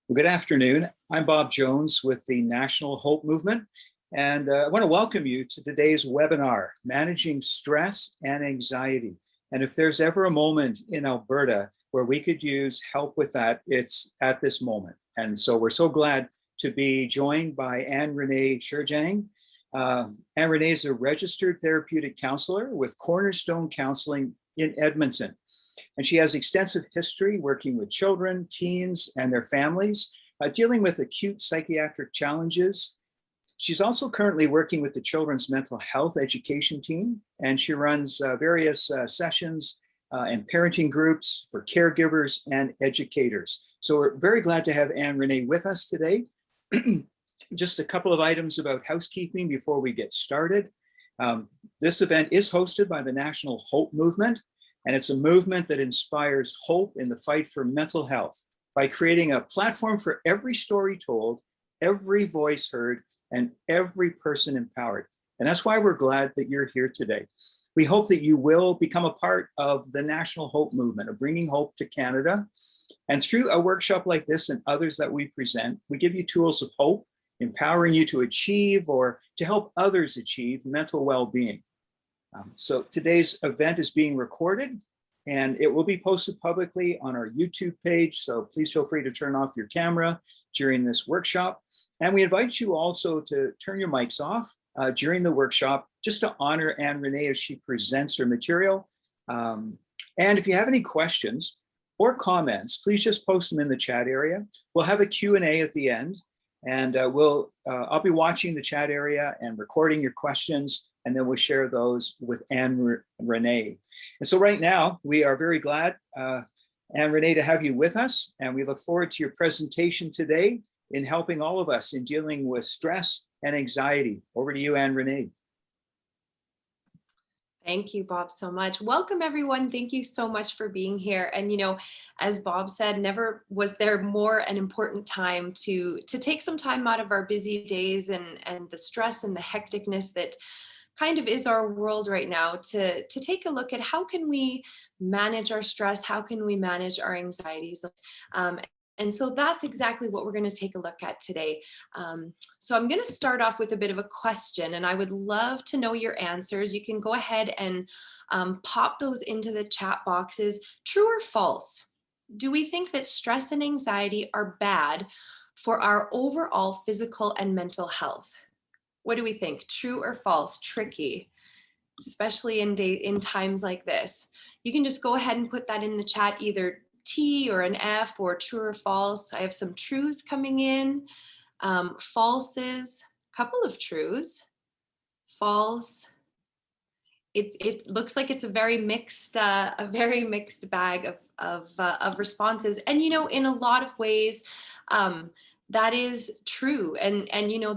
Well, good afternoon. I'm Bob Jones with the National Hope Movement, and I want to welcome you to today's webinar, Managing Stress and Anxiety. And if there's ever a moment in Alberta where we could use help with that, it's at this moment. And so we're so glad to be joined by Renee Cherjang. Renee is a registered therapeutic counselor with Cornerstone Counseling in Edmonton. And she has extensive history working with children, teens, and their families, dealing with acute psychiatric challenges. She's also currently working with the Children's Mental Health Education Team, and she runs various sessions and parenting groups for caregivers and educators. So we're very glad to have Renee with us today. Just a couple of items about housekeeping before we get started. This event is hosted by the National Hope Movement, and it's a movement that inspires hope in the fight for mental health by creating a platform for every story told, every voice heard, and every person empowered. And that's why we're glad that you're here today. We hope that you will become a part of the National Hope Movement of bringing hope to Canada. And through a workshop like this and others that we present, we give you tools of hope, empowering you to achieve or to help others achieve mental well-being. So today's event is being recorded and it will be posted publicly on our YouTube page. So please feel free to turn off your camera during this workshop. And we invite you also to turn your mics off during the workshop, just to honor Renee as she presents her material. And if you have any questions or comments, please just post them in the chat area. We'll have a Q&A at the end, and I'll be watching the chat area and recording your questions, and then we'll share those with Renee. And so right now, we are very glad, Renee, to have you with us, and we look forward to your presentation today in helping all of us in dealing with stress and anxiety. Over to you, Renee. Thank you, Bob, so much. Welcome, everyone. Thank you so much for being here. And, as Bob said, never was there more an important time to take some time out of our busy days and the stress and the hecticness that kind of is our world right now to take a look at how can we manage our stress, how can we manage our anxieties. And so that's exactly what we're going to take a look at today. So I'm going to start off with a bit of a question, and I would love to know your answers. You can go ahead and pop those into the chat boxes. True or false? Do we think that stress and anxiety are bad for our overall physical and mental health? What do we think? True or false? Tricky, especially in times like this. You can just go ahead and put that in the chat, either T or an F or true or false. I have some trues coming in, falses, a couple of trues, false. It looks like it's a very mixed bag of responses. And in a lot of ways, that is true. And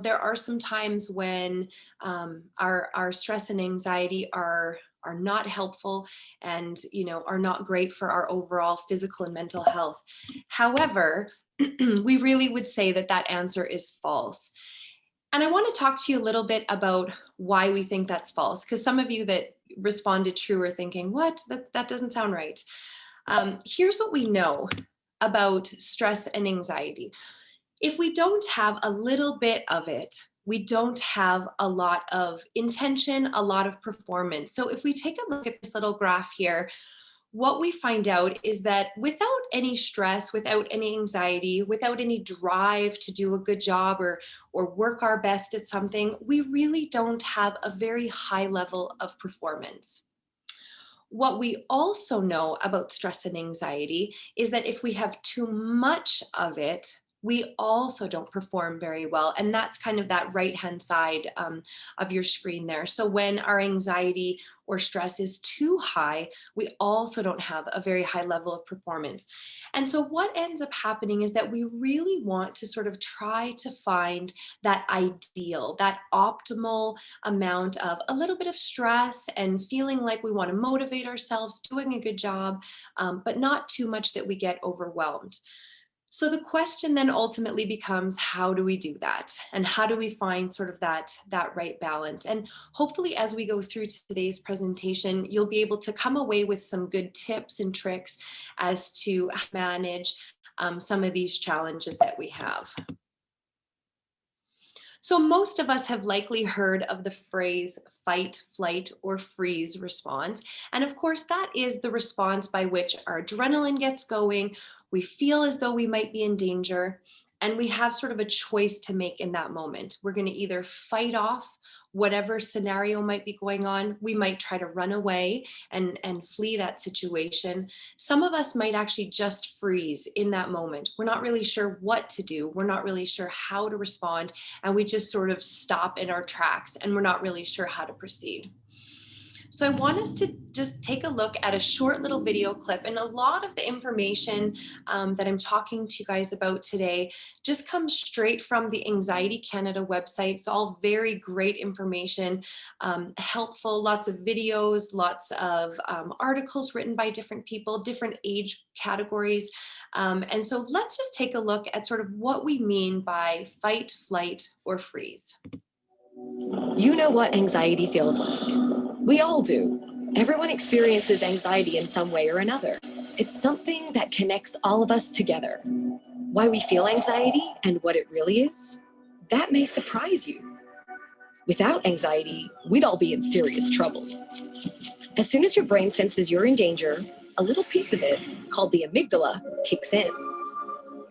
there are some times when our stress and anxiety are not helpful and are not great for our overall physical and mental health. However, we really would say that answer is false. And I want to talk to you a little bit about why we think that's false, because some of you that responded true are thinking, what? That doesn't sound right. Here's what we know about stress and anxiety. If we don't have a little bit of it, we don't have a lot of intention, a lot of performance. So if we take a look at this little graph here, what we find out is that without any stress, without any anxiety, without any drive to do a good job or work our best at something, we really don't have a very high level of performance. What we also know about stress and anxiety is that if we have too much of it, we also don't perform very well. And that's kind of that right-hand side of your screen there. So when our anxiety or stress is too high, we also don't have a very high level of performance. And so what ends up happening is that we really want to sort of try to find that ideal, that optimal amount of a little bit of stress and feeling like we want to motivate ourselves, doing a good job, but not too much that we get overwhelmed. So the question then ultimately becomes, how do we do that? And how do we find sort of that right balance? And hopefully as we go through today's presentation, you'll be able to come away with some good tips and tricks as to manage some of these challenges that we have. So most of us have likely heard of the phrase fight, flight, or freeze response. And of course, that is the response by which our adrenaline gets going. We feel as though we might be in danger, and we have sort of a choice to make in that moment. We're going to either fight off whatever scenario might be going on. We might try to run away and flee that situation. Some of us might actually just freeze in that moment. We're not really sure what to do. We're not really sure how to respond. And we just sort of stop in our tracks and we're not really sure how to proceed. So I want us to just take a look at a short little video clip, and a lot of the information that I'm talking to you guys about today just comes straight from the Anxiety Canada website. It's all very great information, helpful, lots of videos, lots of articles written by different people, different age categories. And so let's just take a look at sort of what we mean by fight, flight, or freeze. You know what anxiety feels like. We all do. Everyone experiences anxiety in some way or another. It's something that connects all of us together. Why we feel anxiety and what it really is, that may surprise you. Without anxiety, we'd all be in serious trouble. As soon as your brain senses you're in danger, a little piece of it, called the amygdala, kicks in.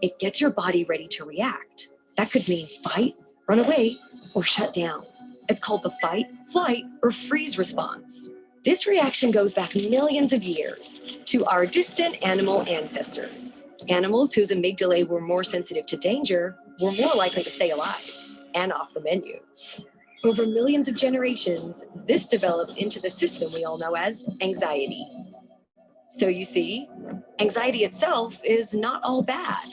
It gets your body ready to react. That could mean fight, run away, or shut down. It's called the fight, flight, or freeze response. This reaction goes back millions of years to our distant animal ancestors. Animals whose amygdalae were more sensitive to danger were more likely to stay alive and off the menu. Over millions of generations, this developed into the system we all know as anxiety. So you see, anxiety itself is not all bad.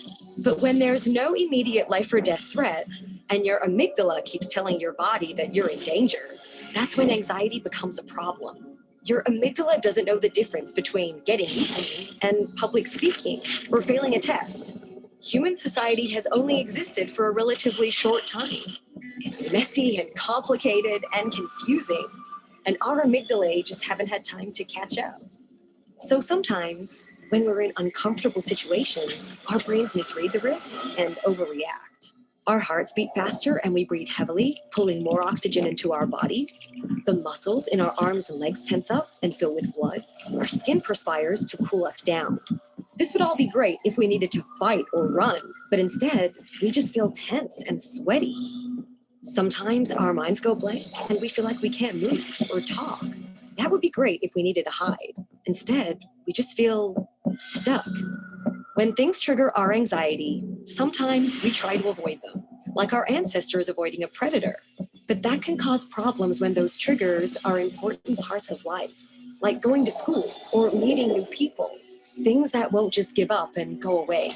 But when there's no immediate life or death threat, and your amygdala keeps telling your body that you're in danger, that's when anxiety becomes a problem. Your amygdala doesn't know the difference between getting eaten and public speaking or failing a test. Human society has only existed for a relatively short time. It's messy and complicated and confusing, and our amygdalae just haven't had time to catch up. So sometimes, when we're in uncomfortable situations, our brains misread the risk and overreact. Our hearts beat faster and we breathe heavily, pulling more oxygen into our bodies. The muscles in our arms and legs tense up and fill with blood. Our skin perspires to cool us down. This would all be great if we needed to fight or run, but instead, we just feel tense and sweaty. Sometimes our minds go blank and we feel like we can't move or talk. That would be great if we needed to hide. Instead, we just feel stuck. When things trigger our anxiety, sometimes we try to avoid them, like our ancestors avoiding a predator. But that can cause problems when those triggers are important parts of life, like going to school or meeting new people, things that won't just give up and go away.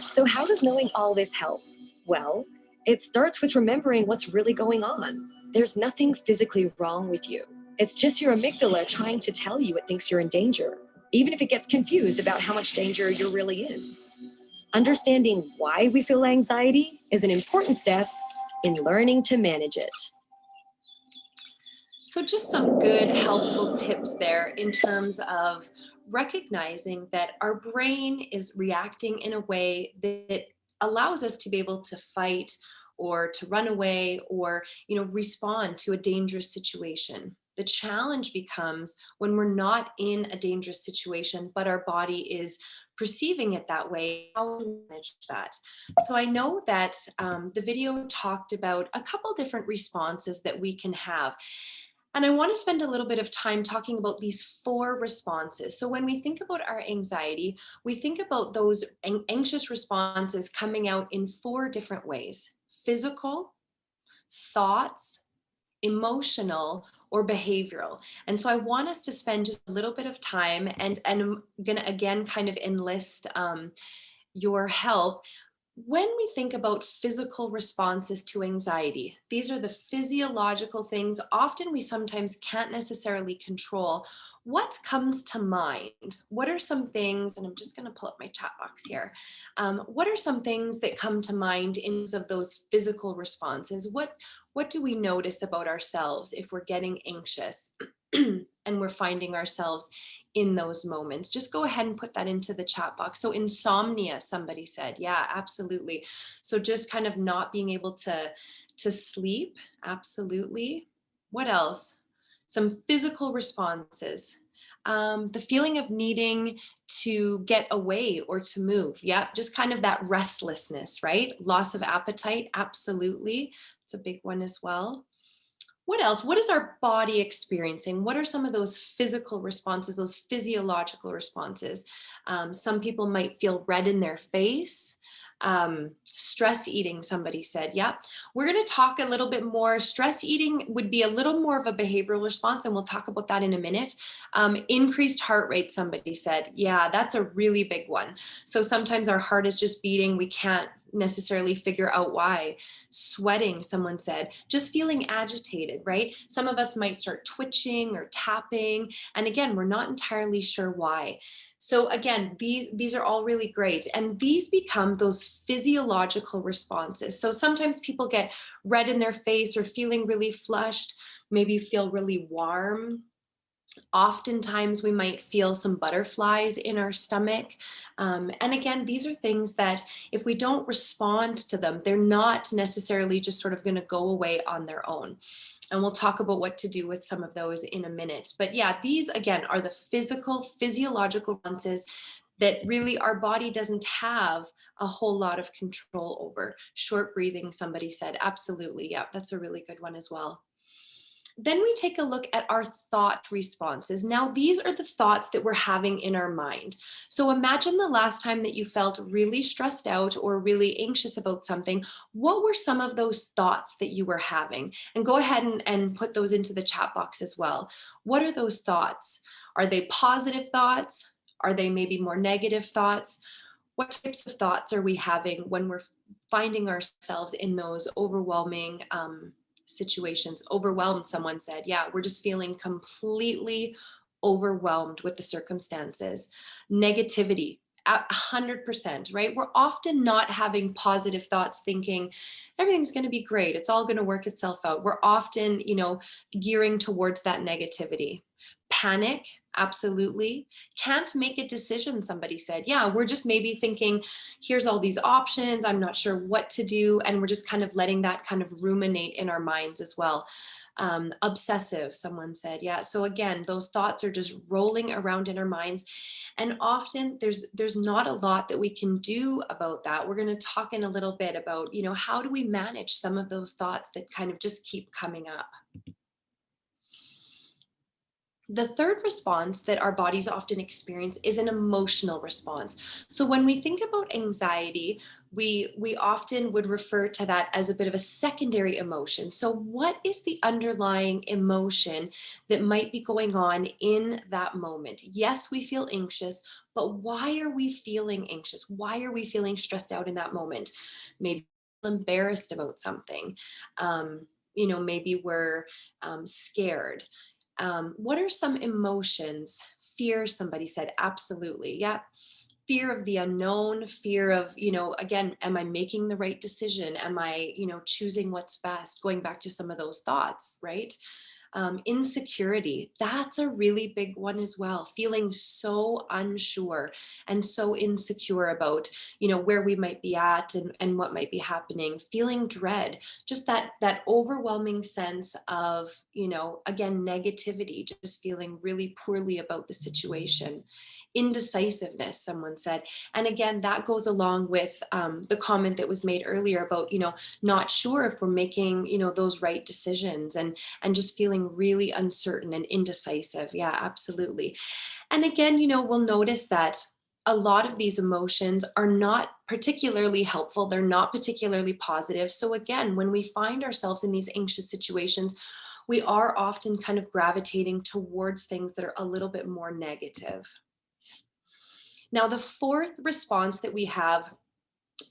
So how does knowing all this help? Well, it starts with remembering what's really going on. There's nothing physically wrong with you. It's just your amygdala trying to tell you it thinks you're in danger, even if it gets confused about how much danger you're really in. Understanding why we feel anxiety is an important step in learning to manage it. So just some good, helpful tips there in terms of recognizing that our brain is reacting in a way that allows us to be able to fight or to run away or, respond to a dangerous situation. The challenge becomes when we're not in a dangerous situation, but our body is perceiving it that way, how to manage that. So I know that the video talked about a couple different responses that we can have. And I want to spend a little bit of time talking about these 4 responses. So when we think about our anxiety, we think about those anxious responses coming out in 4 different ways: physical, thoughts, emotional, or behavioral. And so I want us to spend just a little bit of time, and I'm going to again kind of enlist your help. When we think about physical responses to anxiety, these are the physiological things often we sometimes can't necessarily control. What comes to mind? What are some things, and I'm just going to pull up my chat box here. What are some things that come to mind in terms of those physical responses? What do we notice about ourselves if we're getting anxious? and we're finding ourselves in those moments. Just go ahead and put that into the chat box. So insomnia, somebody said, yeah, absolutely. So just kind of not being able to sleep, absolutely. What else? Some physical responses. The feeling of needing to get away or to move. Yeah, just kind of that restlessness, right? Loss of appetite, absolutely. It's a big one as well. What else? What is our body experiencing? What are some of those physical responses, those physiological responses? Some people might feel red in their face. Stress eating, somebody said. Yeah, we're going to talk a little bit more. Stress eating would be a little more of a behavioral response, and we'll talk about that in a minute. Increased heart rate, somebody said. Yeah, that's a really big one. So sometimes our heart is just beating. We can't necessarily figure out why. Sweating, someone said, just feeling agitated, right? Some of us might start twitching or tapping. And again, we're not entirely sure why. So again, these are all really great. And these become those physiological responses. So sometimes people get red in their face or feeling really flushed, maybe feel really warm. Oftentimes we might feel some butterflies in our stomach. And again, these are things that if we don't respond to them, they're not necessarily just sort of going to go away on their own. And we'll talk about what to do with some of those in a minute. But yeah, these again are the physiological responses that really our body doesn't have a whole lot of control over. Short breathing, somebody said. Absolutely. Yeah, that's a really good one as well. Then we take a look at our thought responses. Now, these are the thoughts that we're having in our mind. So imagine the last time that you felt really stressed out or really anxious about something. What were some of those thoughts that you were having? And go ahead and put those into the chat box as well. What are those thoughts? Are they positive thoughts? Are they maybe more negative thoughts? What types of thoughts are we having when we're finding ourselves in those overwhelming situations? Overwhelmed, someone said. Yeah, we're just feeling completely overwhelmed with the circumstances. Negativity, 100%, right? We're often not having positive thoughts, thinking everything's going to be great, it's all going to work itself out. We're often, gearing towards that negativity. Panic, absolutely. Can't make a decision, somebody said. Yeah, we're just maybe thinking, here's all these options, I'm not sure what to do. And we're just kind of letting that kind of ruminate in our minds as well. Obsessive, someone said. Yeah. So again, those thoughts are just rolling around in our minds. And often there's not a lot that we can do about that. We're going to talk in a little bit about, how do we manage some of those thoughts that kind of just keep coming up. The third response that our bodies often experience is an emotional response. So when we think about anxiety, we often would refer to that as a bit of a secondary emotion. So what is the underlying emotion that might be going on in that moment? Yes, we feel anxious, but why are we feeling anxious? Why are we feeling stressed out in that moment? Maybe embarrassed about something. Maybe we're scared. What are some emotions? Fear, somebody said. Absolutely. Yeah. Fear of the unknown, fear of, again, am I making the right decision? Am I, choosing what's best? Going back to some of those thoughts, right? Insecurity, that's a really big one as well. Feeling so unsure and so insecure about, where we might be at and what might be happening. Feeling dread, just that overwhelming sense of, again, negativity, just feeling really poorly about the situation. Indecisiveness, someone said. And again, that goes along with the comment that was made earlier about, not sure if we're making, those right decisions and just feeling really uncertain and indecisive. Yeah, absolutely. And again, we'll notice that a lot of these emotions are not particularly helpful. They're not particularly positive. So again, when we find ourselves in these anxious situations, we are often kind of gravitating towards things that are a little bit more negative. Now, the fourth response that we have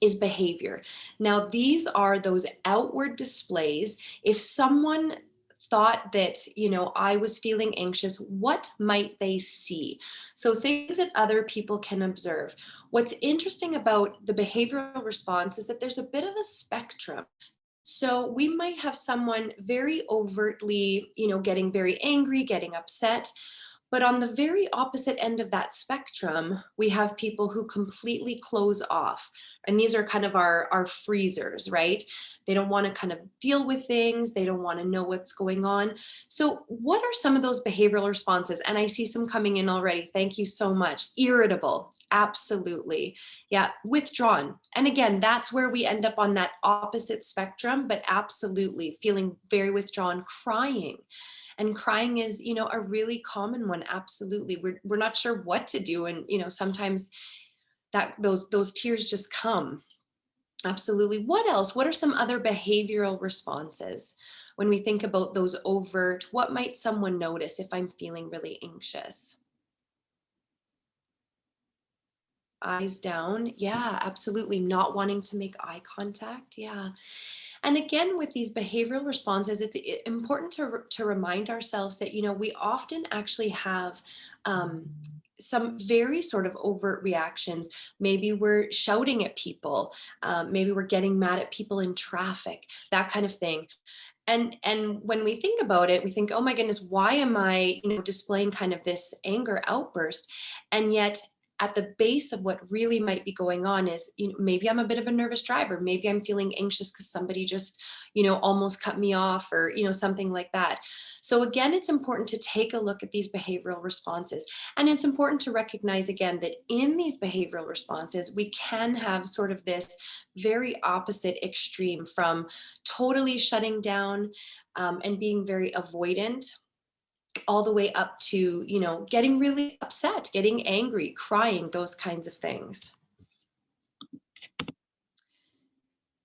is behavior. Now, these are those outward displays. If someone thought that, I was feeling anxious, what might they see? So things that other people can observe. What's interesting about the behavioral response is that there's a bit of a spectrum. So we might have someone very overtly, getting very angry, getting upset. But on the very opposite end of that spectrum, we have people who completely close off. And these are kind of our freezers, right? They don't want to kind of deal with things. They don't want to know what's going on. So, what are some of those behavioral responses? And I see some coming in already. Thank you so much. Irritable. Absolutely. Yeah. Withdrawn. And again, that's where we end up on that opposite spectrum, but absolutely feeling very withdrawn, crying. And crying is, a really common one. Absolutely. We're not sure what to do. And, sometimes that those tears just come. Absolutely. What else? What are some other behavioral responses when we think about those overt? What might someone notice if I'm feeling really anxious? Eyes down. Yeah, absolutely. Not wanting to make eye contact. Yeah. And again, with these behavioral responses, it's important to remind ourselves that, we often actually have some very sort of overt reactions. Maybe we're shouting at people. Maybe we're getting mad at people in traffic, that kind of thing. And when we think about it, we think, oh my goodness, why am I, displaying kind of this anger outburst? And yet at the base of what really might be going on is, maybe I'm a bit of a nervous driver. Maybe I'm feeling anxious because somebody just, almost cut me off, or, something like that. So again, it's important to take a look at these behavioral responses. And it's important to recognize again that in these behavioral responses, we can have sort of this very opposite extreme from totally shutting down and being very avoidant, all the way up to, getting really upset, getting angry, crying, those kinds of things.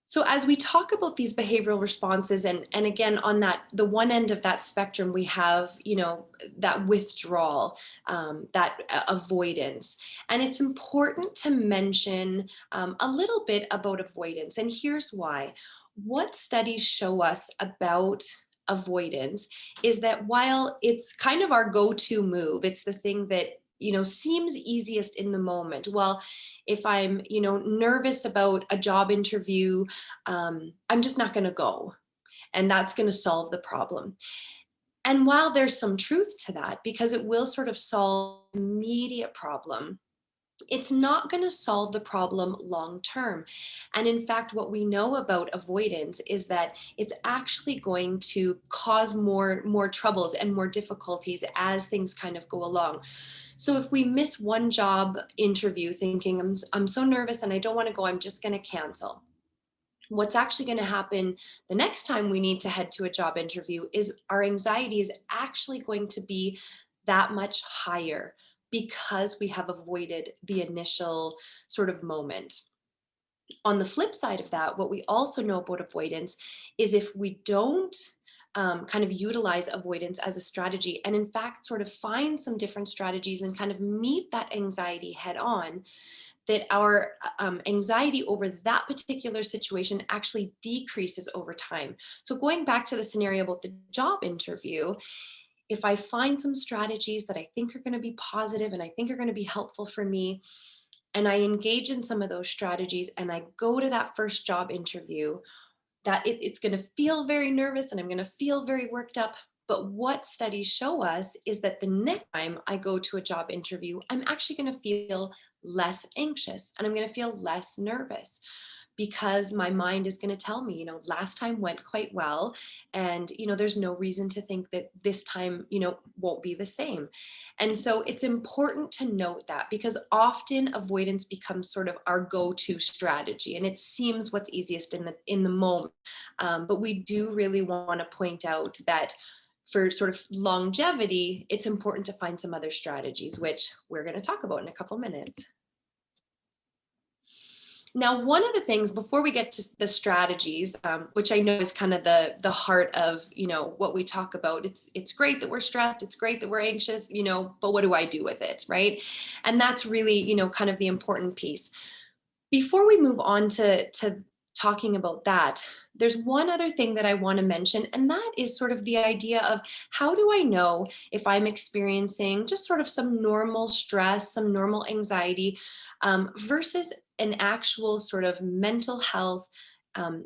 So as we talk about these behavioral responses, and again, on the one end of that spectrum, we have, that withdrawal, that avoidance. And it's important to mention a little bit about avoidance. And here's why. What studies show us about avoidance is that while it's kind of our go-to move, it's the thing that, seems easiest in the moment. Well, if I'm, nervous about a job interview, I'm just not going to go. And that's going to solve the problem. And while there's some truth to that, because it will sort of solve the immediate problem, it's not going to solve the problem long term. And in fact, what we know about avoidance is that it's actually going to cause more troubles and more difficulties as things kind of go along. So if we miss one job interview thinking, I'm so nervous and I don't want to go, I'm just going to cancel. What's actually going to happen the next time we need to head to a job interview is our anxiety is actually going to be that much higher because we have avoided the initial sort of moment. On the flip side of that, what we also know about avoidance is if we don't kind of utilize avoidance as a strategy, and in fact, sort of find some different strategies and kind of meet that anxiety head on, that our anxiety over that particular situation actually decreases over time. So going back to the scenario about the job interview, if I find some strategies that I think are going to be positive and I think are going to be helpful for me, and I engage in some of those strategies and I go to that first job interview, that it's going to feel very nervous and I'm going to feel very worked up. But what studies show us is that the next time I go to a job interview, I'm actually going to feel less anxious and I'm going to feel less nervous, because my mind is going to tell me, last time went quite well. And, there's no reason to think that this time, won't be the same. And so it's important to note that, because often avoidance becomes sort of our go-to strategy and it seems what's easiest in the moment. But we do really want to point out that for sort of longevity, it's important to find some other strategies, which we're going to talk about in a couple minutes. Now, one of the things before we get to the strategies, which I know is kind of the heart of, what we talk about, it's great that we're stressed, it's great that we're anxious, but what do I do with it, right? And that's really, kind of the important piece. Before we move on to talking about that, there's one other thing that I want to mention, and that is sort of the idea of how do I know if I'm experiencing just sort of some normal stress, some normal anxiety, versus an actual sort of mental health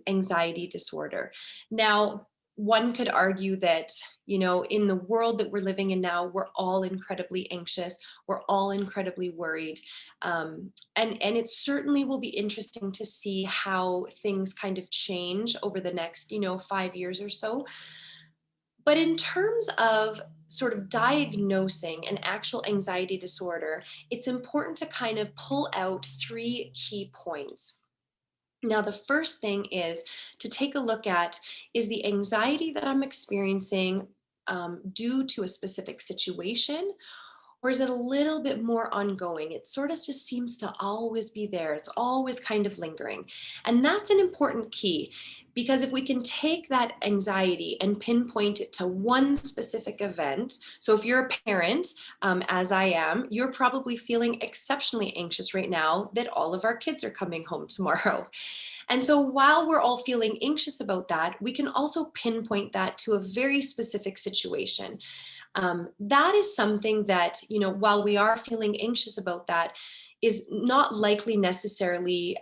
anxiety disorder. Now, one could argue that, in the world that we're living in now, we're all incredibly anxious. We're all incredibly worried. And it certainly will be interesting to see how things kind of change over the next, 5 years or so. But in terms of sort of diagnosing an actual anxiety disorder, it's important to kind of pull out three key points. Now, the first thing is to take a look at, is the anxiety that I'm experiencing due to a specific situation? Or is it a little bit more ongoing? It sort of just seems to always be there. It's always kind of lingering. And that's an important key, because if we can take that anxiety and pinpoint it to one specific event. So if you're a parent, as I am, you're probably feeling exceptionally anxious right now that all of our kids are coming home tomorrow. And so while we're all feeling anxious about that, we can also pinpoint that to a very specific situation. That is something that, while we are feeling anxious about that, is not likely necessarily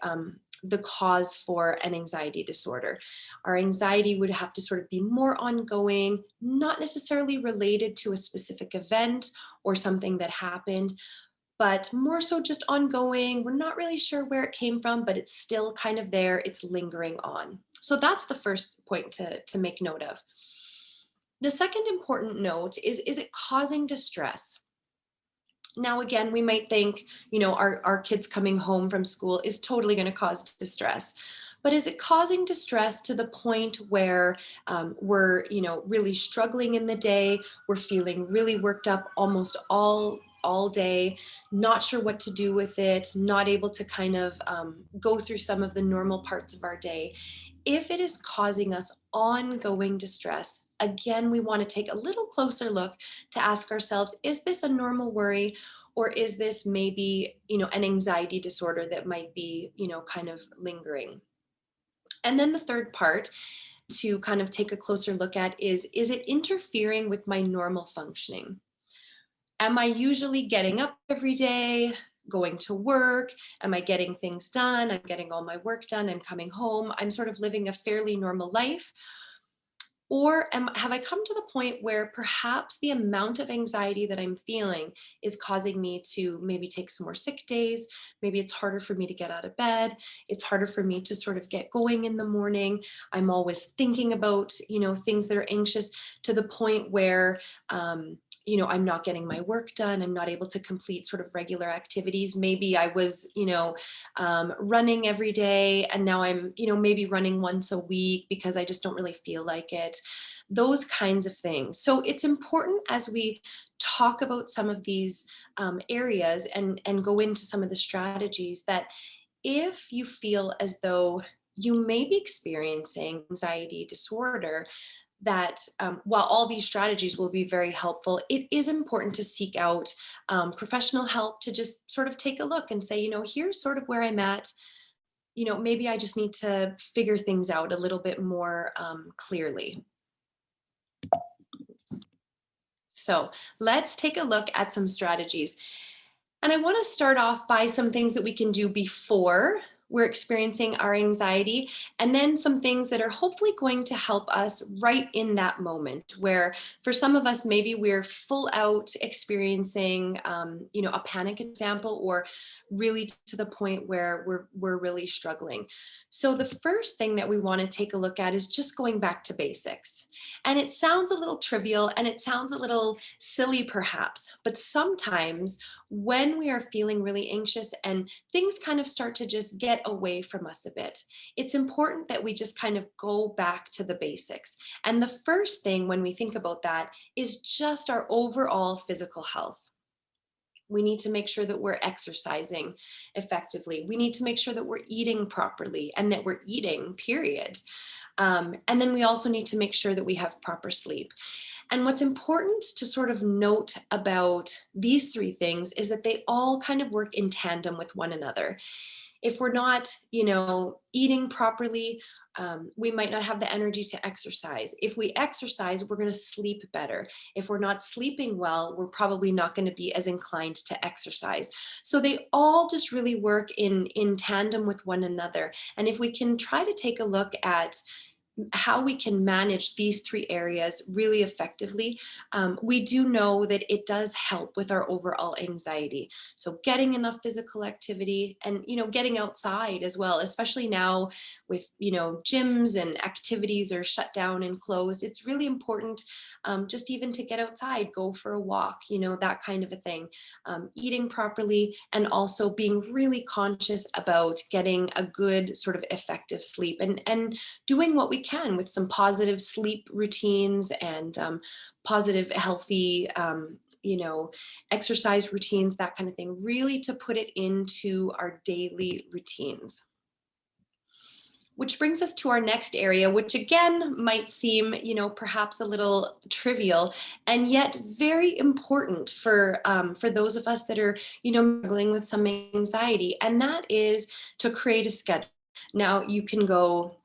the cause for an anxiety disorder. Our anxiety would have to sort of be more ongoing, not necessarily related to a specific event or something that happened, but more so just ongoing. We're not really sure where it came from, but it's still kind of there. It's lingering on. So that's the first point to make note of. The second important note is it causing distress? Now, again, we might think, our kids coming home from school is totally going to cause distress. But is it causing distress to the point where we're, really struggling in the day? We're feeling really worked up almost all day, not sure what to do with it, not able to kind of go through some of the normal parts of our day. If it is causing us ongoing distress, again, we want to take a little closer look to ask ourselves, is this a normal worry? Or is this maybe, an anxiety disorder that might be, kind of lingering? And then the third part to kind of take a closer look at is it interfering with my normal functioning? Am I usually getting up every day, going to work? Am I getting things done? I'm getting all my work done. I'm coming home. I'm sort of living a fairly normal life. Or have I come to the point where perhaps the amount of anxiety that I'm feeling is causing me to maybe take some more sick days? Maybe it's harder for me to get out of bed. It's harder for me to sort of get going in the morning. I'm always thinking about, things that are anxious, to the point where, I'm not getting my work done. I'm not able to complete sort of regular activities. Maybe I was, running every day, and now I'm, maybe running once a week because I just don't really feel like it. Those kinds of things. So it's important, as we talk about some of these areas and go into some of the strategies, that if you feel as though you may be experiencing anxiety disorder, that while all these strategies will be very helpful, it is important to seek out professional help, to just sort of take a look and say, here's sort of where I'm at. Maybe I just need to figure things out a little bit more clearly. So let's take a look at some strategies. And I want to start off by some things that we can do before we're experiencing our anxiety, and then some things that are hopefully going to help us right in that moment, where for some of us, maybe we're full out experiencing, a panic example, or really to the point where we're really struggling. So the first thing that we want to take a look at is just going back to basics. And it sounds a little trivial and it sounds a little silly perhaps, but sometimes when we are feeling really anxious and things kind of start to just get away from us a bit, it's important that we just kind of go back to the basics. And the first thing when we think about that is just our overall physical health. We need to make sure that we're exercising effectively. We need to make sure that we're eating properly and that we're eating, period. And then we also need to make sure that we have proper sleep. And what's important to sort of note about these three things is that they all kind of work in tandem with one another. If we're not, eating properly, we might not have the energy to exercise. If we exercise, we're going to sleep better. If we're not sleeping well, we're probably not going to be as inclined to exercise. So they all just really work in tandem with one another. And if we can try to take a look at how we can manage these three areas really effectively, we do know that it does help with our overall anxiety. So getting enough physical activity and, getting outside as well, especially now with, gyms and activities are shut down and closed. It's really important, just even to get outside, go for a walk, that kind of a thing. Eating properly, and also being really conscious about getting a good sort of effective sleep, and doing what we can with some positive sleep routines and positive, healthy, exercise routines, that kind of thing, really to put it into our daily routines. Which brings us to our next area, which again might seem, perhaps a little trivial, and yet very important for those of us that are, struggling with some anxiety, and that is to create a schedule. Now you can go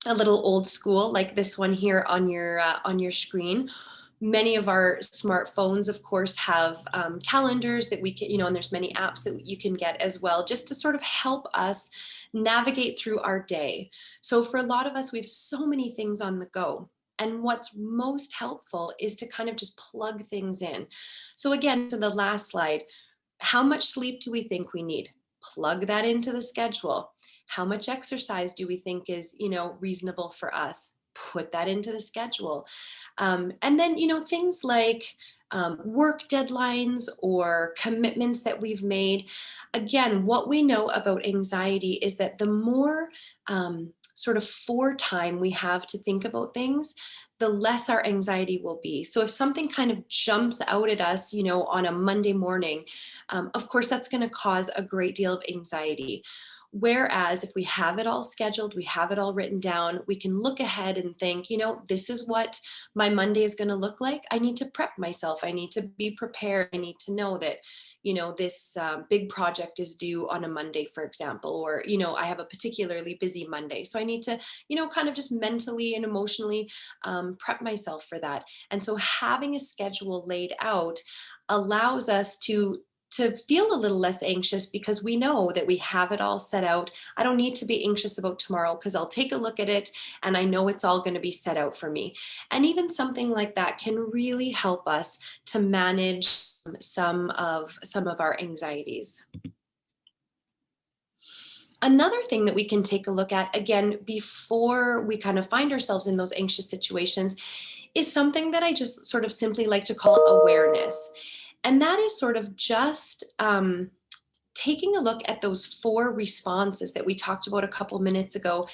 a little old school, like this one here on your screen. Many of our smartphones, of course, have calendars that we can, and there's many apps that you can get as well, just to sort of help us navigate through our day. So for a lot of us, we have so many things on the go. And what's most helpful is to kind of just plug things in. So again, to the last slide, how much sleep do we think we need? Plug that into the schedule. How much exercise do we think is, reasonable for us? Put that into the schedule. And then, things like work deadlines or commitments that we've made. Again, what we know about anxiety is that the more sort of foretime we have to think about things, the less our anxiety will be. So if something kind of jumps out at us, on a Monday morning, of course, that's going to cause a great deal of anxiety. Whereas if we have it all scheduled, we have it all written down, we can look ahead and think, this is what my Monday is going to look like. I need to prep myself. I need to be prepared. I need to know that, this big project is due on a Monday, for example, or, I have a particularly busy Monday. So I need to, kind of just mentally and emotionally prep myself for that. And so having a schedule laid out allows us to feel a little less anxious, because we know that we have it all set out. I don't need to be anxious about tomorrow, because I'll take a look at it and I know it's all going to be set out for me. And even something like that can really help us to manage some of our anxieties. Another thing that we can take a look at, again, before we kind of find ourselves in those anxious situations, is something that I just sort of simply like to call awareness. And that is sort of just taking a look at those 4 responses that we talked about a couple minutes ago,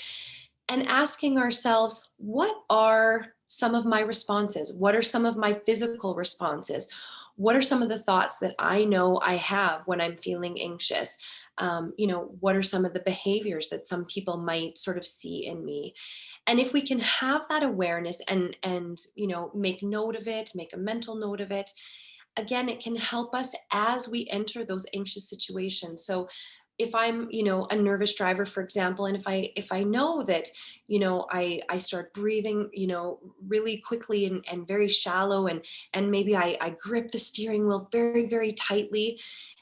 and asking ourselves, what are some of my responses? What are some of my physical responses? What are some of the thoughts that I know I have when I'm feeling anxious? What are some of the behaviors that some people might sort of see in me? And if we can have that awareness and make note of it, make a mental note of it, again, it can help us as we enter those anxious situations. So if I'm, a nervous driver, for example, and if I know that, I start breathing, really quickly and very shallow, and maybe I grip the steering wheel very, very tightly.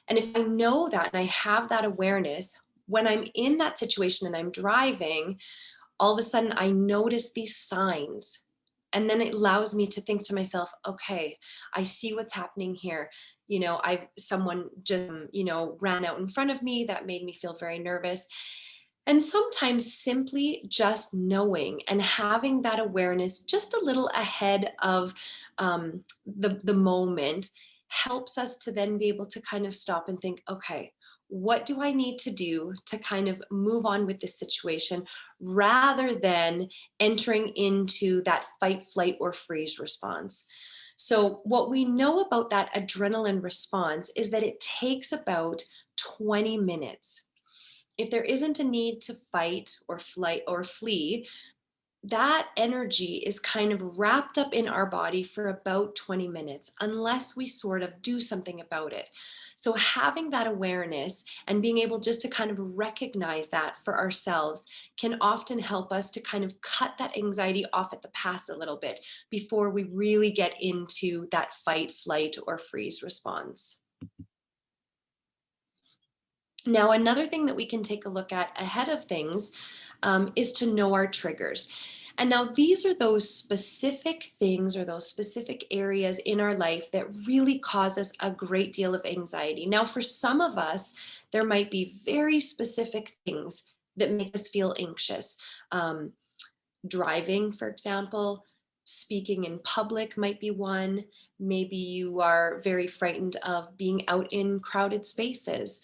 And if I know that and I have that awareness, when I'm in that situation and I'm driving, all of a sudden I notice these signs. And then it allows me to think to myself, okay, I see what's happening here. Someone just, ran out in front of me. That made me feel very nervous. And sometimes simply just knowing and having that awareness just a little ahead of the moment helps us to then be able to kind of stop and think, okay, what do I need to do to kind of move on with this situation, rather than entering into that fight, flight, or freeze response. So what we know about that adrenaline response is that it takes about 20 minutes. If there isn't a need to fight or flight or flee, that energy is kind of wrapped up in our body for about 20 minutes, unless we sort of do something about it. So having that awareness and being able just to kind of recognize that for ourselves can often help us to kind of cut that anxiety off at the pass a little bit before we really get into that fight, flight, or freeze response. Now, another thing that we can take a look at ahead of things is to know our triggers. And now these are those specific things or those specific areas in our life that really cause us a great deal of anxiety. Now, for some of us, there might be very specific things that make us feel anxious. Driving, for example, speaking in public might be one. Maybe you are very frightened of being out in crowded spaces.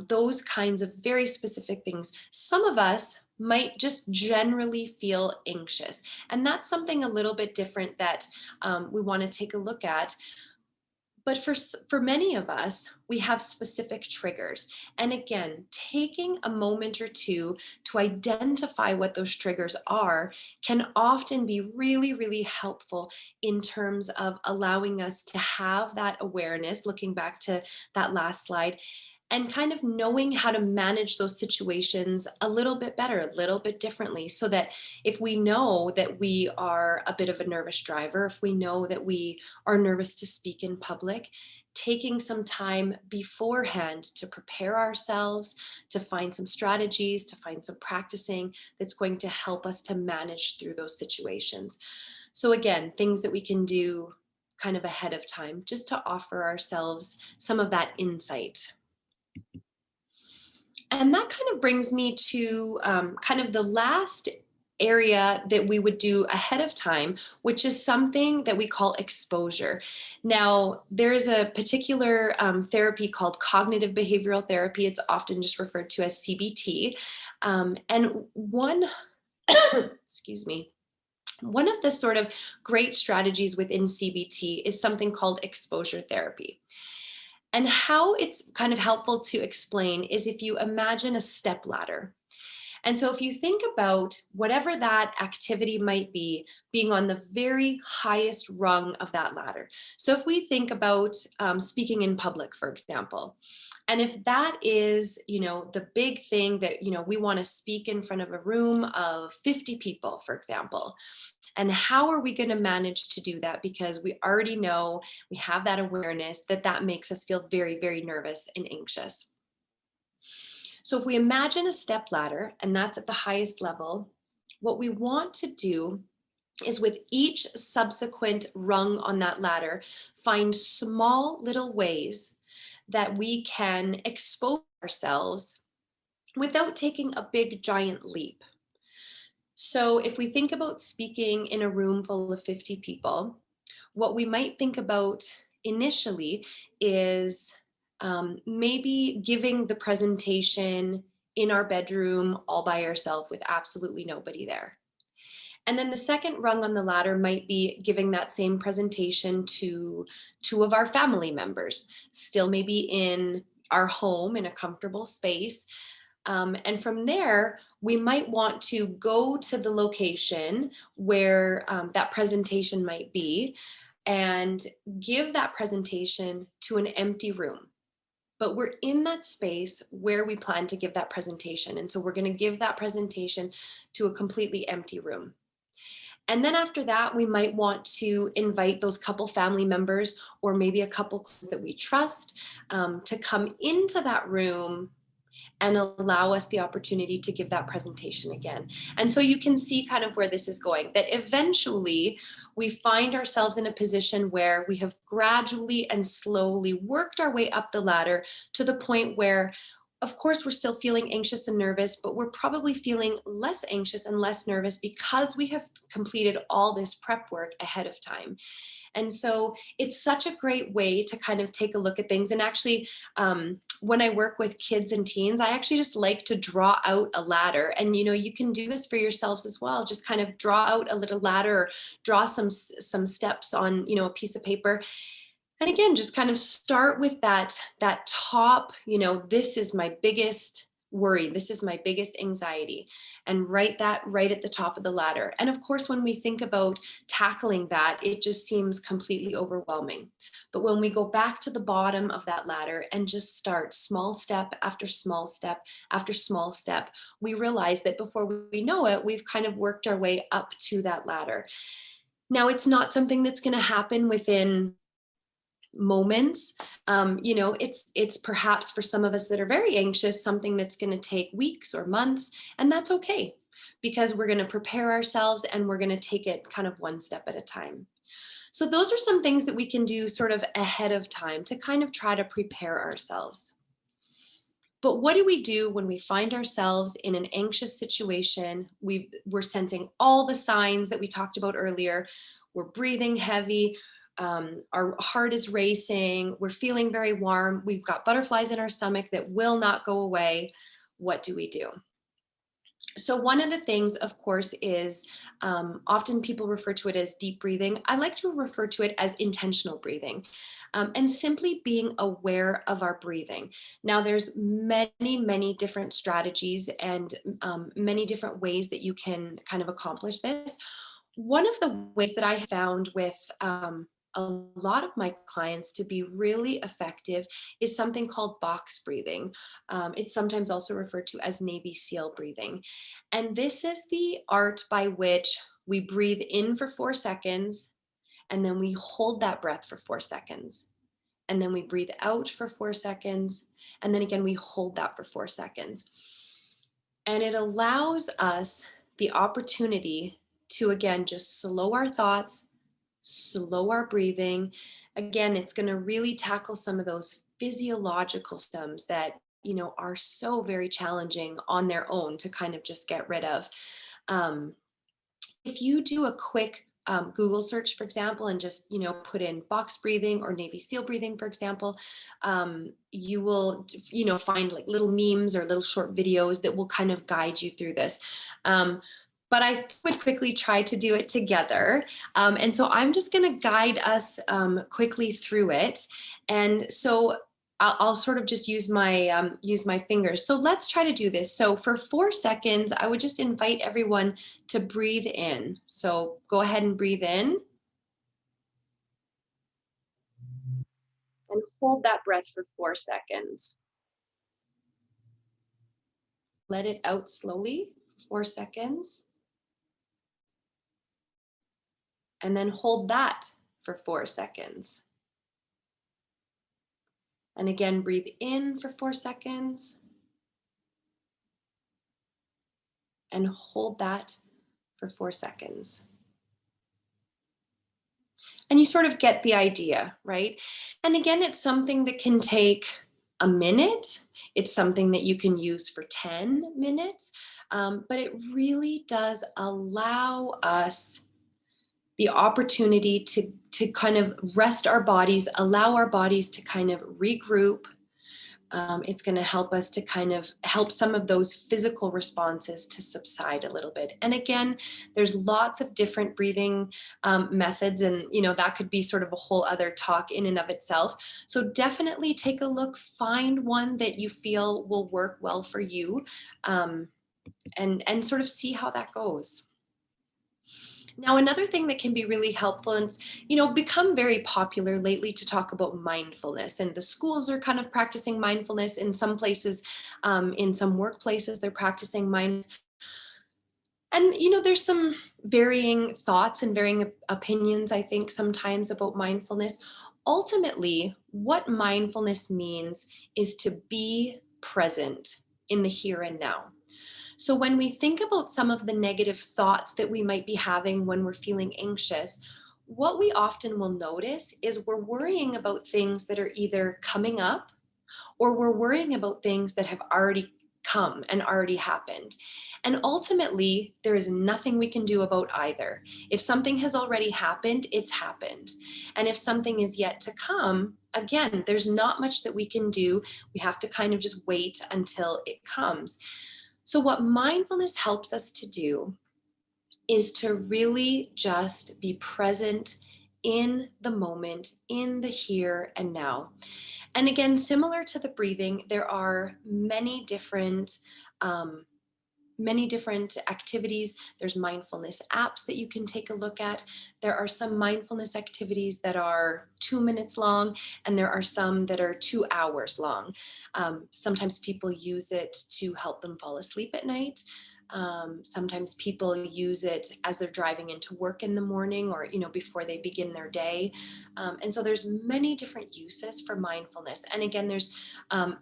Those kinds of very specific things. Some of us might just generally feel anxious. And that's something a little bit different that we want to take a look at. But for many of us, we have specific triggers. And again, taking a moment or two to identify what those triggers are can often be really, really helpful in terms of allowing us to have that awareness, looking back to that last slide, and kind of knowing how to manage those situations a little bit better, a little bit differently, so that if we know that we are a bit of a nervous driver, if we know that we are nervous to speak in public, taking some time beforehand to prepare ourselves, to find some strategies, to find some practicing that's going to help us to manage through those situations. So again, things that we can do kind of ahead of time, just to offer ourselves some of that insight. And that kind of brings me to kind of the last area that we would do ahead of time, which is something that we call exposure. Now, there is a particular therapy called cognitive behavioral therapy. It's often just referred to as CBT. And one, excuse me, one of the sort of great strategies within CBT is something called exposure therapy. And how it's kind of helpful to explain is if you imagine a step ladder. And so if you think about whatever that activity might be, being on the very highest rung of that ladder. So if we think about speaking in public, for example, and if that is, the big thing that, we want to speak in front of a room of 50 people, for example, and how are we going to manage to do that? Because we already know, we have that awareness that that makes us feel very, very nervous and anxious. So if we imagine a step ladder, and that's at the highest level, what we want to do is with each subsequent rung on that ladder, find small little ways that we can expose ourselves without taking a big giant leap. So if we think about speaking in a room full of 50 people, what we might think about initially is maybe giving the presentation in our bedroom all by ourselves with absolutely nobody there. And then the second rung on the ladder might be giving that same presentation to two of our family members, still maybe in our home in a comfortable space. And from there, we might want to go to the location where that presentation might be and give that presentation to an empty room. But we're in that space where we plan to give that presentation. And so we're going to give that presentation to a completely empty room. And then after that, we might want to invite those couple family members or maybe a couple that we trust to come into that room and allow us the opportunity to give that presentation again. And so you can see kind of where this is going, that eventually we find ourselves in a position where we have gradually and slowly worked our way up the ladder to the point where, of course, we're still feeling anxious and nervous, but we're probably feeling less anxious and less nervous because we have completed all this prep work ahead of time. And so it's such a great way to kind of take a look at things. And actually, when I work with kids and teens, I actually just like to draw out a ladder. And, you can do this for yourselves as well. Just kind of draw out a little ladder, or draw some steps on, a piece of paper. And again, just kind of start with that top, this is my biggest worry. This is my biggest anxiety. And write that right at the top of the ladder. And of course, when we think about tackling that, it just seems completely overwhelming. But when we go back to the bottom of that ladder and just start small step after small step after small step, we realize that before we know it, we've kind of worked our way up to that ladder. Now, it's not something that's going to happen within moments. It's perhaps for some of us that are very anxious, something that's going to take weeks or months, and that's okay, because we're going to prepare ourselves and we're going to take it kind of one step at a time. So those are some things that we can do sort of ahead of time to kind of try to prepare ourselves. But what do we do when we find ourselves in an anxious situation? We're sensing all the signs that we talked about earlier. We're breathing heavy. Our heart is racing. We're feeling very warm. We've got butterflies in our stomach that will not go away. What do we do? So one of the things, of course, is often people refer to it as deep breathing. I like to refer to it as intentional breathing, and simply being aware of our breathing. Now, there's many different strategies and many different ways that you can kind of accomplish this. One of the ways that I found with a lot of my clients to be really effective is something called box breathing. It's sometimes also referred to as Navy SEAL breathing. And this is the art by which we breathe in for 4 seconds, and then we hold that breath for 4 seconds. And then we breathe out for 4 seconds. And then again, we hold that for 4 seconds. And it allows us the opportunity to, again, just slow our thoughts, slow our breathing. Again, it's going to really tackle some of those physiological symptoms that, are so very challenging on their own to kind of just get rid of. If you do a quick Google search, for example, and just, put in box breathing or Navy SEAL breathing, for example, you will, find like little memes or little short videos that will kind of guide you through this. But I would quickly try to do it together. And so I'm just going to guide us quickly through it. And so I'll sort of just use my fingers. So let's try to do this. So for 4 seconds, I would just invite everyone to breathe in. So go ahead and breathe in. And hold that breath for 4 seconds. Let it out slowly for 4 seconds. And then hold that for 4 seconds. And again, breathe in for 4 seconds. And hold that for 4 seconds. And you sort of get the idea, right? And again, it's something that can take a minute. It's something that you can use for 10 minutes. But it really does allow us the opportunity to kind of rest our bodies, allow our bodies to kind of regroup. It's going to help us to kind of help some of those physical responses to subside a little bit. And again, there's lots of different breathing methods, and that could be sort of a whole other talk in and of itself. So definitely take a look, find one that you feel will work well for you, and sort of see how that goes. Now, another thing that can be really helpful and, become very popular lately to talk about mindfulness, and the schools are kind of practicing mindfulness in some places, in some workplaces, they're practicing mindfulness. And, there's some varying thoughts and varying opinions, I think, sometimes about mindfulness. Ultimately, what mindfulness means is to be present in the here and now. So when we think about some of the negative thoughts that we might be having when we're feeling anxious, what we often will notice is we're worrying about things that are either coming up, or we're worrying about things that have already come and already happened. And ultimately, there is nothing we can do about either. If something has already happened, it's happened. And if something is yet to come, again, there's not much that we can do. We have to kind of just wait until it comes. So what mindfulness helps us to do is to really just be present in the moment, in the here and now. And again, similar to the breathing, there are many different activities. There's mindfulness apps that you can take a look at. There are some mindfulness activities that are 2 minutes long, and there are some that are 2 hours long. Sometimes people use it to help them fall asleep at night. Sometimes people use it as they're driving into work in the morning, or before they begin their day. And so there's many different uses for mindfulness. And again, there's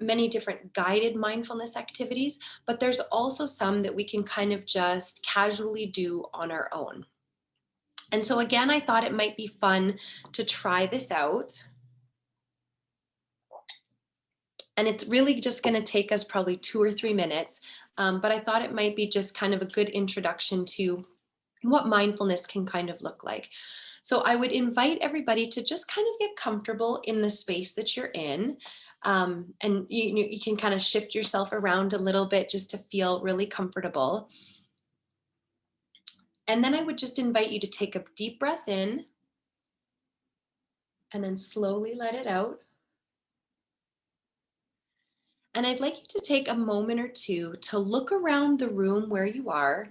many different guided mindfulness activities, but there's also some that we can kind of just casually do on our own. And so again, I thought it might be fun to try this out. And it's really just going to take us probably 2 or 3 minutes. But I thought it might be just kind of a good introduction to what mindfulness can kind of look like. So I would invite everybody to just kind of get comfortable in the space that you're in. And you can kind of shift yourself around a little bit just to feel really comfortable. And then I would just invite you to take a deep breath in and then slowly let it out. And I'd like you to take a moment or two to look around the room where you are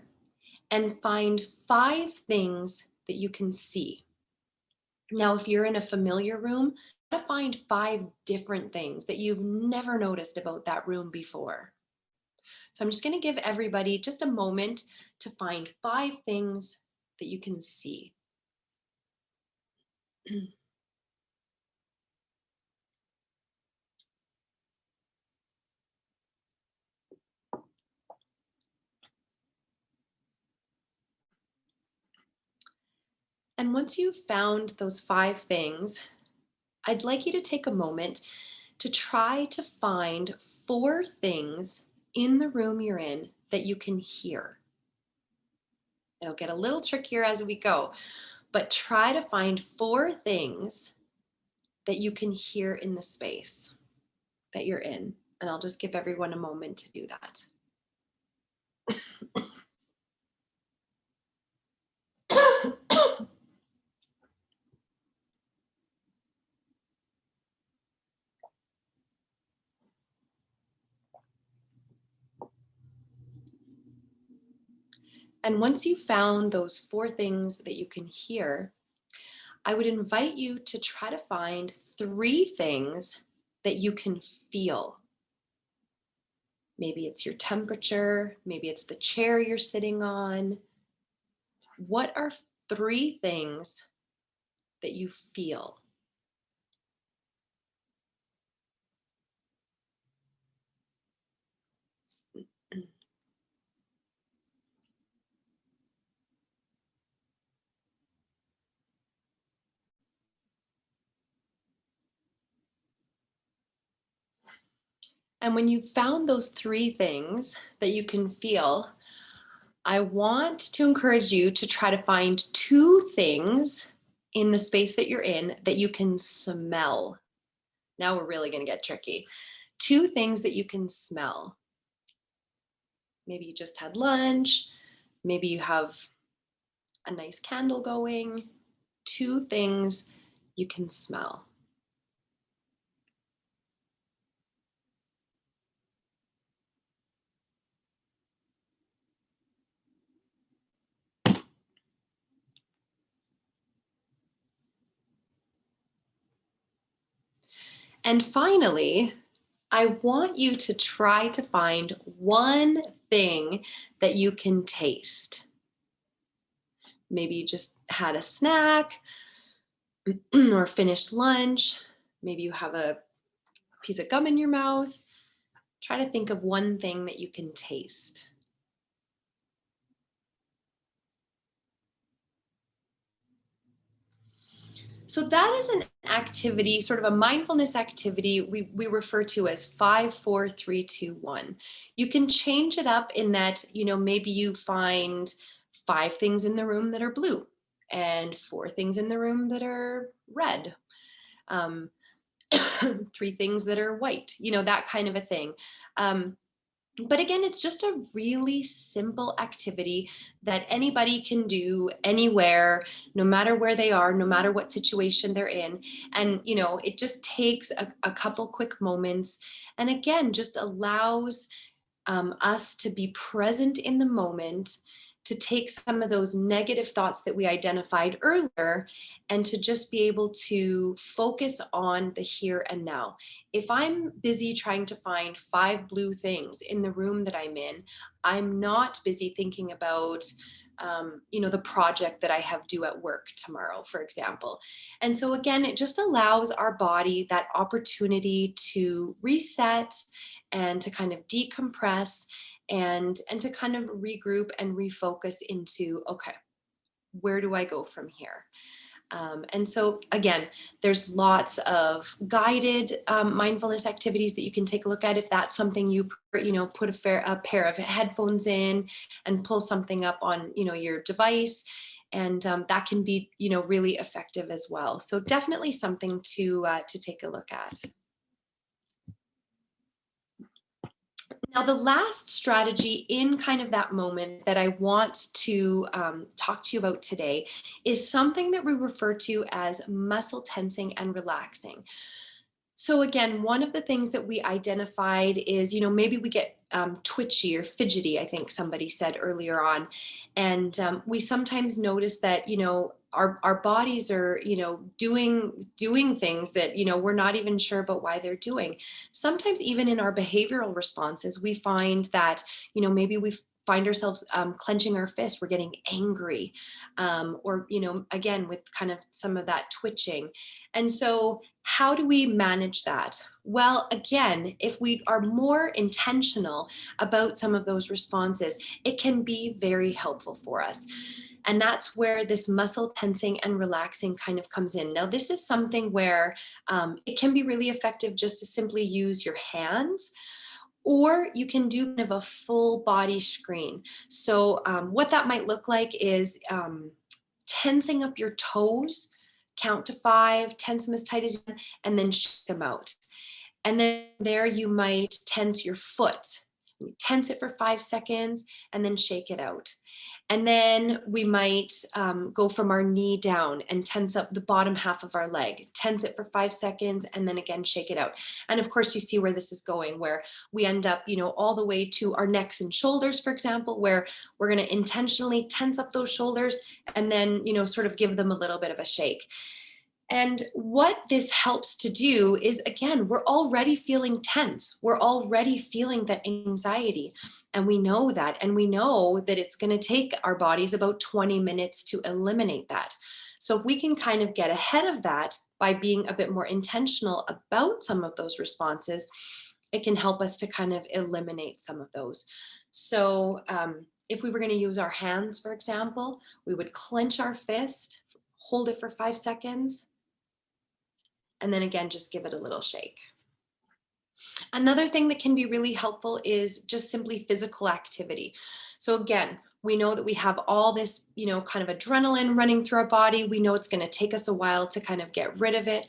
and find 5 things that you can see. Now, if you're in a familiar room, try to find 5 different things that you've never noticed about that room before. So I'm just going to give everybody just a moment to find 5 things that you can see. And once you've found those 5 things, I'd like you to take a moment to try to find 4 things in the room you're in that you can hear. It'll get a little trickier as we go, but try to find 4 things that you can hear in the space that you're in. And I'll just give everyone a moment to do that. And once you've found those 4 things that you can hear, I would invite you to try to find 3 things that you can feel. Maybe it's your temperature, maybe it's the chair you're sitting on. What are 3 things that you feel? And when you've found those 3 things that you can feel, I want to encourage you to try to find 2 things in the space that you're in that you can smell. Now we're really going to get tricky. 2 things that you can smell. Maybe you just had lunch. Maybe you have a nice candle going. 2 things you can smell. And finally, I want you to try to find 1 thing that you can taste. Maybe you just had a snack or finished lunch. Maybe you have a piece of gum in your mouth. Try to think of 1 thing that you can taste. So that is an activity, sort of a mindfulness activity we refer to as 5, 4, 3, 2, 1. You can change it up in that, maybe you find 5 things in the room that are blue and 4 things in the room that are red. 3 things that are white, that kind of a thing. But again, it's just a really simple activity that anybody can do anywhere, no matter where they are, no matter what situation they're in. And, it just takes a couple quick moments. And again, just allows us to be present in the moment, to take some of those negative thoughts that we identified earlier, and to just be able to focus on the here and now. If I'm busy trying to find 5 blue things in the room that I'm in, I'm not busy thinking about the project that I have due at work tomorrow, for example. And so again, it just allows our body that opportunity to reset and to kind of decompress and to kind of regroup and refocus into, okay, where do I go from here? And so again, there's lots of guided mindfulness activities that you can take a look at if that's something put a pair of headphones in and pull something up on your device, and that can be really effective as well. So definitely something to take a look at. Now, the last strategy in kind of that moment that I want to talk to you about today is something that we refer to as muscle tensing and relaxing. So again, one of the things that we identified is, maybe we get twitchy or fidgety, I think somebody said earlier on. And we sometimes notice that, our bodies are, doing things that, we're not even sure about why they're doing. Sometimes even in our behavioral responses, we find that, maybe we find ourselves clenching our fist, we're getting angry, or, again, with kind of some of that twitching. And so how do we manage that? Well, again, if we are more intentional about some of those responses, it can be very helpful for us. And that's where this muscle tensing and relaxing kind of comes in. Now, this is something where it can be really effective just to simply use your hands, or you can do kind of a full body screen. So what that might look like is tensing up your toes, count to 5, tense them as tight as you can, and then shake them out. And then there you might tense your foot. You tense it for 5 seconds and then shake it out. And then we might go from our knee down and tense up the bottom half of our leg, tense it for 5 seconds, and then again, shake it out. And of course, you see where this is going, where we end up, all the way to our necks and shoulders, for example, where we're going to intentionally tense up those shoulders and then, sort of give them a little bit of a shake. And what this helps to do is, again, we're already feeling tense. We're already feeling that anxiety. And we know that. And we know that it's going to take our bodies about 20 minutes to eliminate that. So if we can kind of get ahead of that by being a bit more intentional about some of those responses, it can help us to kind of eliminate some of those. So if we were going to use our hands, for example, we would clench our fist, hold it for 5 seconds, and then again, just give it a little shake. Another thing that can be really helpful is just simply physical activity. So again, we know that we have all this, kind of adrenaline running through our body. We know it's going to take us a while to kind of get rid of it.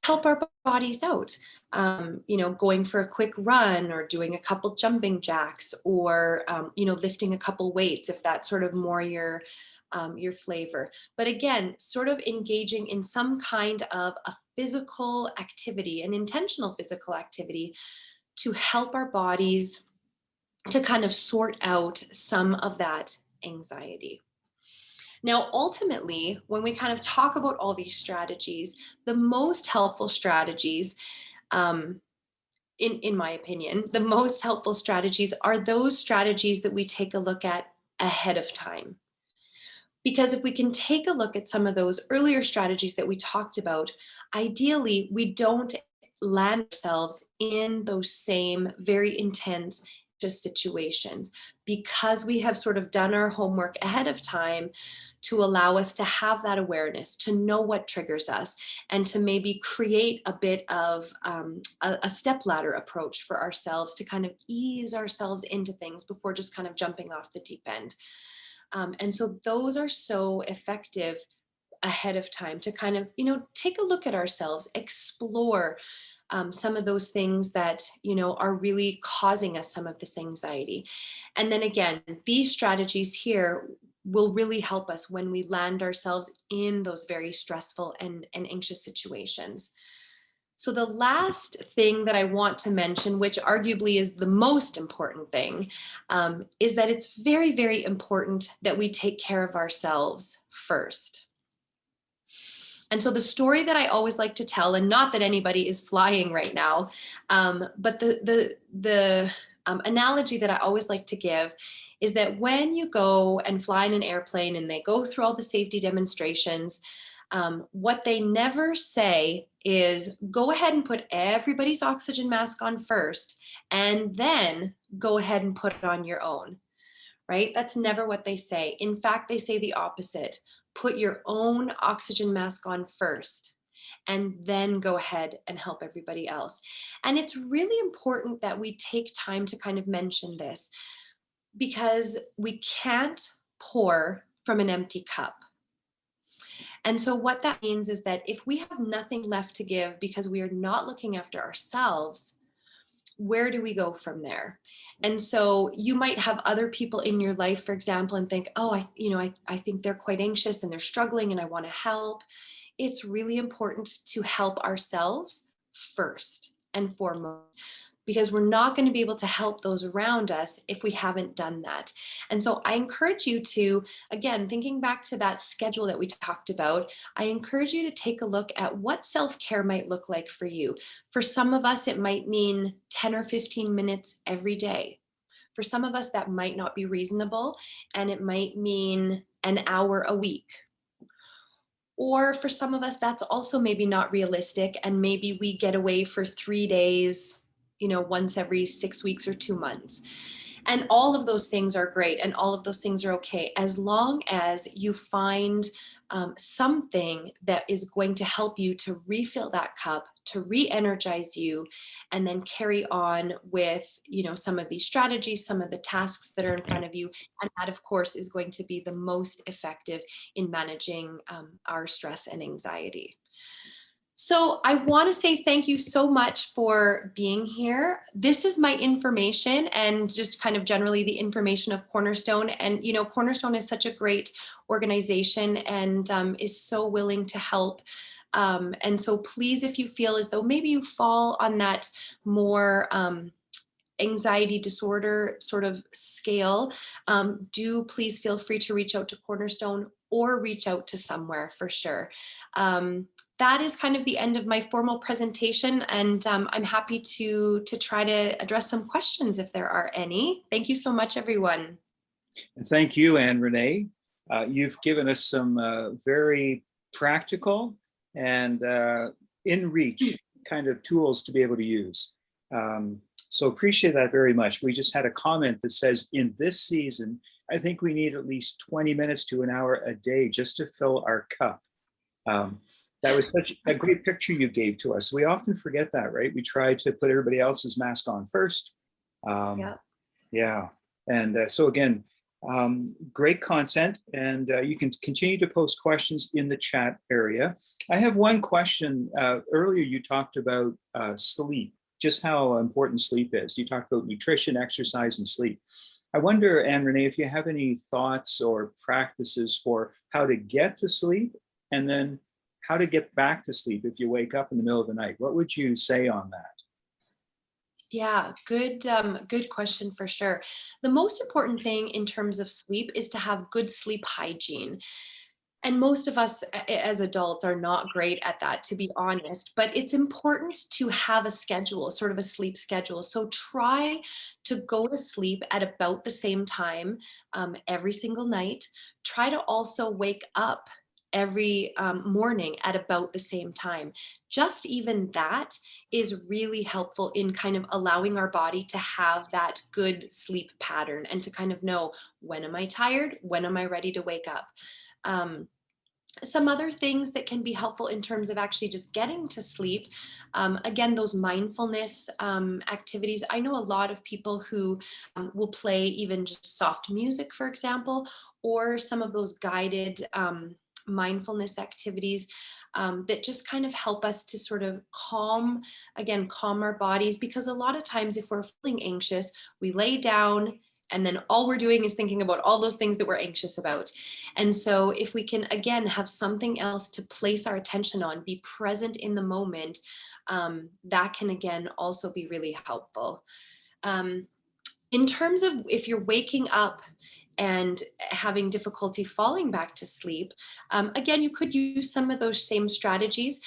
Help our bodies out. Going for a quick run or doing a couple jumping jacks, or, lifting a couple weights, if that's sort of more your flavor. But again, sort of engaging in some kind of a physical activity, an intentional physical activity, to help our bodies to kind of sort out some of that anxiety. Now, ultimately, when we kind of talk about all these strategies, the most helpful strategies, in my opinion, the most helpful strategies are those strategies that we take a look at ahead of time. Because if we can take a look at some of those earlier strategies that we talked about, ideally, we don't land ourselves in those same very intense situations, because we have sort of done our homework ahead of time to allow us to have that awareness, to know what triggers us, and to maybe create a bit of a step ladder approach for ourselves to kind of ease ourselves into things before just kind of jumping off the deep end. And so those are so effective ahead of time to kind of, take a look at ourselves, explore, some of those things that, are really causing us some of this anxiety. And then again, these strategies here will really help us when we land ourselves in those very stressful and anxious situations. So the last thing that I want to mention, which arguably is the most important thing, is that it's very, very important that we take care of ourselves first. And so the story that I always like to tell, and not that anybody is flying right now, but the analogy that I always like to give is that when you go and fly in an airplane and they go through all the safety demonstrations, what they never say is go ahead and put everybody's oxygen mask on first, and then go ahead and put it on your own, right? That's never what they say. In fact, they say the opposite. Put your own oxygen mask on first, and then go ahead and help everybody else. And it's really important that we take time to kind of mention this, because we can't pour from an empty cup. And so what that means is that if we have nothing left to give because we are not looking after ourselves, where do we go from there? And so you might have other people in your life, for example, and think, oh, I think they're quite anxious and they're struggling and I want to help. It's really important to help ourselves first and foremost, because we're not going to be able to help those around us if we haven't done that. And so I encourage you to, again, thinking back to that schedule that we talked about, I encourage you to take a look at what self-care might look like for you. For some of us, it might mean 10 or 15 minutes every day. For some of us, that might not be reasonable, and it might mean an hour a week. Or for some of us, that's also maybe not realistic, and maybe we get away for 3 days, once every 6 weeks or 2 months. And all of those things are great, and all of those things are okay, as long as you find something that is going to help you to refill that cup, to re-energize you, and then carry on with, some of these strategies, some of the tasks that are in front of you. And that, of course, is going to be the most effective in managing our stress and anxiety. So I want to say thank you so much for being here. This is my information and just kind of generally the information of Cornerstone. And, Cornerstone is such a great organization and is so willing to help. And so please, if you feel as though maybe you fall on that more anxiety disorder sort of scale, do please feel free to reach out to Cornerstone or reach out to somewhere for sure. That is kind of the end of my formal presentation, and I'm happy to try to address some questions if there are any. Thank you so much, everyone. And thank you, Anne Renee. You've given us some very practical and in reach kind of tools to be able to use. So appreciate that very much. We just had a comment that says, in this season, I think we need at least 20 minutes to an hour a day just to fill our cup. That was such a great picture you gave to us. We often forget that, right? We try to put everybody else's mask on first. Yeah. And so again, great content, and you can continue to post questions in the chat area. I have one question. Earlier you talked about sleep, just how important sleep is. You talked about nutrition, exercise, and sleep. I wonder, Anne Renee, if you have any thoughts or practices for how to get to sleep, and then how to get back to sleep if you wake up in the middle of the night. What would you say on that? Yeah, good question for sure. The most important thing in terms of sleep is to have good sleep hygiene. And most of us as adults are not great at that, to be honest, but it's important to have a schedule, sort of a sleep schedule. So try to go to sleep at about the same time every single night. Try to also wake up every morning at about the same time. Just even that is really helpful in kind of allowing our body to have that good sleep pattern and to kind of know, when am I tired? When am I ready to wake up? Some other things that can be helpful in terms of actually just getting to sleep. Again, those mindfulness activities. I know a lot of people who will play even just soft music, for example, or some of those guided mindfulness activities that just kind of help us to sort of calm our bodies. Because a lot of times if we're feeling anxious, we lay down and then all we're doing is thinking about all those things that we're anxious about. And so if we can, again, have something else to place our attention on, be present in the moment, that can, again, also be really helpful. In terms of if you're waking up and having difficulty falling back to sleep, again, you could use some of those same strategies.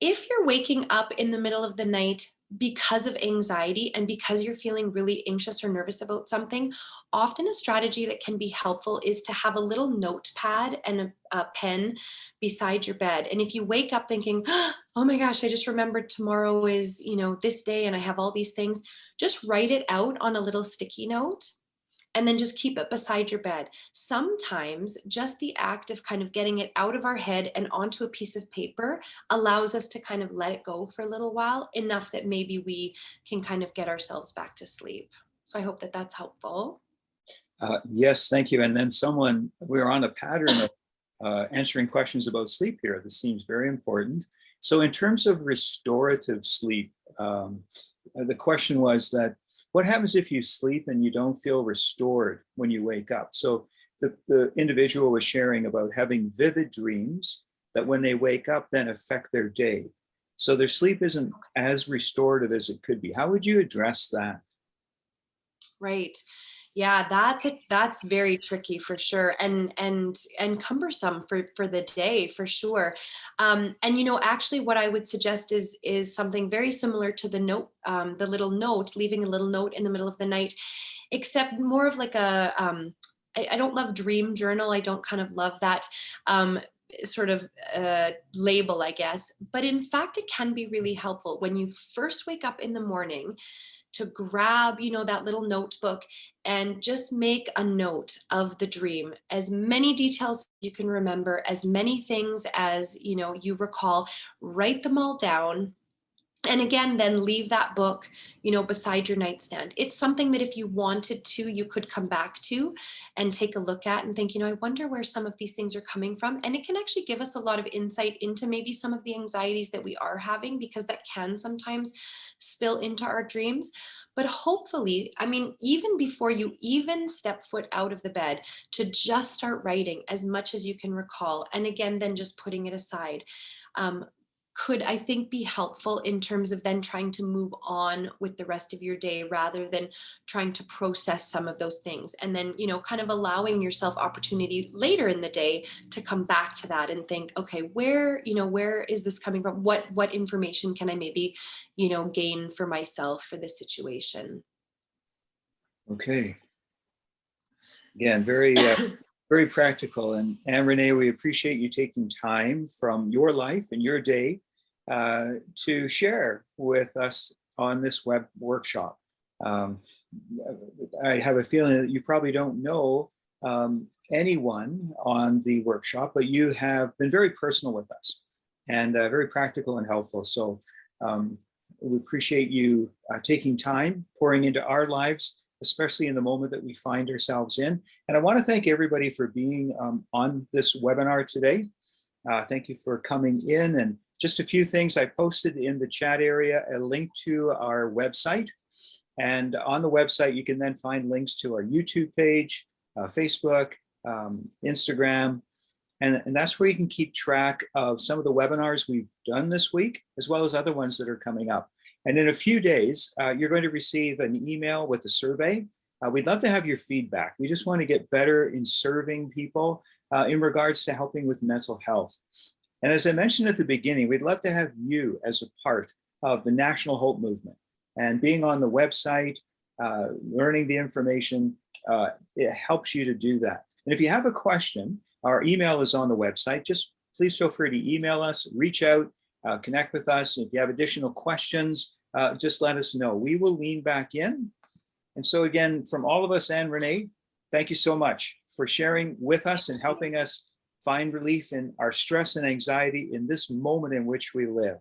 If you're waking up in the middle of the night because of anxiety and because you're feeling really anxious or nervous about something, often a strategy that can be helpful is to have a little notepad and a pen beside your bed. And if you wake up thinking, oh my gosh, I just remembered tomorrow is, this day and I have all these things, just write it out on a little sticky note and then just keep it beside your bed. Sometimes just the act of kind of getting it out of our head and onto a piece of paper allows us to kind of let it go for a little while, enough that maybe we can kind of get ourselves back to sleep. So I hope that that's helpful. Yes, thank you. And then we're on a pattern of answering questions about sleep here. This seems very important. So in terms of restorative sleep, the question was that what happens if you sleep and you don't feel restored when you wake up? So the individual was sharing about having vivid dreams that when they wake up then affect their day. So their sleep isn't as restorative as it could be. How would you address that? Right. Yeah, that's very tricky for sure, and cumbersome for the day for sure. And actually, what I would suggest is something very similar to the note, the little note, leaving a little note in the middle of the night, except more of like a. I don't love dream journal. I don't kind of love that. Sort of label, I guess. But in fact, it can be really helpful when you first wake up in the morning to grab, that little notebook and just make a note of the dream. As many details as you can remember, as many things as, you recall, write them all down. And again, then leave that book, beside your nightstand. It's something that if you wanted to, you could come back to and take a look at and think, I wonder where some of these things are coming from. And it can actually give us a lot of insight into maybe some of the anxieties that we are having, because that can sometimes spill into our dreams. But hopefully, even before you even step foot out of the bed, to just start writing as much as you can recall. And again, then just putting it aside. Could, I think, be helpful in terms of then trying to move on with the rest of your day rather than trying to process some of those things. And then, kind of allowing yourself opportunity later in the day to come back to that and think, okay, where is this coming from? What information can I maybe, gain for myself for this situation? Okay. Again, very very practical. And Renee, we appreciate you taking time from your life and your day to share with us on this web workshop. I have a feeling that you probably don't know anyone on the workshop, but you have been very personal with us and very practical and helpful. So we appreciate you taking time, pouring into our lives, especially in the moment that we find ourselves in. And I want to thank everybody for being on this webinar today. Thank you for coming in. And just a few things, I posted in the chat area a link to our website. And on the website, you can then find links to our YouTube page, Facebook, Instagram. And that's where you can keep track of some of the webinars we've done this week, as well as other ones that are coming up. And in a few days, you're going to receive an email with a survey. We'd love to have your feedback. We just want to get better in serving people in regards to helping with mental health. And as I mentioned at the beginning, we'd love to have you as a part of the National Hope Movement. And being on the website, learning the information, it helps you to do that. And if you have a question, our email is on the website. Just please feel free to email us, reach out, connect with us. If you have additional questions, just let us know. We will lean back in. And so again, from all of us and Renee, thank you so much for sharing with us and helping us find relief in our stress and anxiety in this moment in which we live.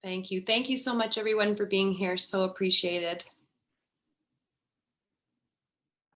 Thank you. Thank you so much, everyone, for being here. So appreciated.